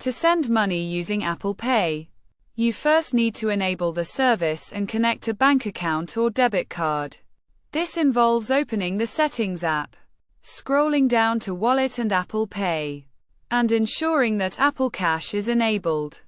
To send money using Apple Pay, you first need to enable the service and connect a bank account or debit card. This involves opening the Settings app, scrolling down to Wallet and Apple Pay, and ensuring that Apple Cash is enabled.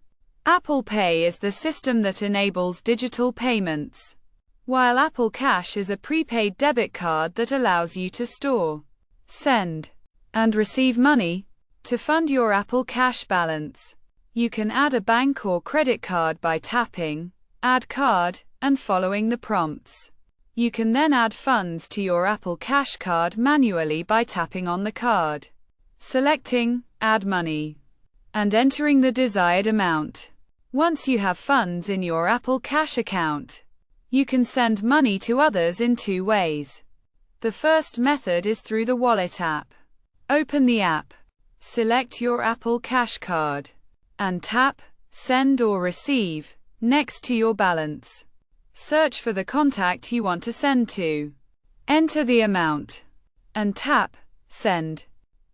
Apple Pay is the system that enables digital payments, while Apple Cash is a prepaid debit card that allows you to store, send, and receive money. To fund your Apple Cash balance, you can add a bank or credit card by tapping Add Card and following the prompts. You can then add funds to your Apple Cash card manually by tapping on the card, selecting Add Money, and entering the desired amount. Once you have funds in your Apple Cash account, you can send money to others in two ways. The first method is through the Wallet app. Open the app, select your Apple Cash card, and tap Send or Receive next to your balance. Search for the contact you want to send to. Enter the amount, and tap Send.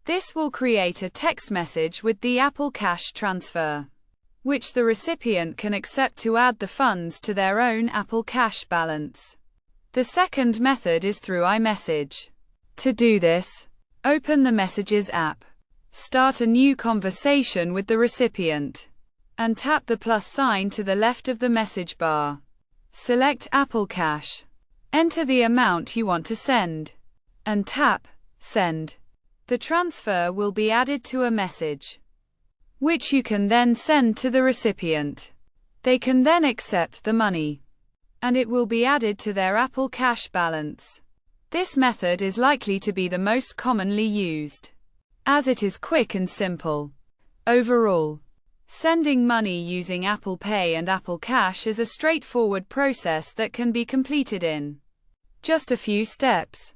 This will create a text message with the Apple Cash transfer, which the recipient can accept to add the funds to their own Apple Cash balance. The second method is through iMessage. To do this, open the Messages app, start a new conversation with the recipient, and tap the plus sign to the left of the message bar. Select Apple Cash, enter the amount you want to send, and tap Send. The transfer will be added to a message, which you can then send to the recipient. They can then accept the money, and it will be added to their Apple Cash balance. This method is likely to be the most commonly used, as it is quick and simple. Overall, sending money using Apple Pay and Apple Cash is a straightforward process that can be completed in just a few steps.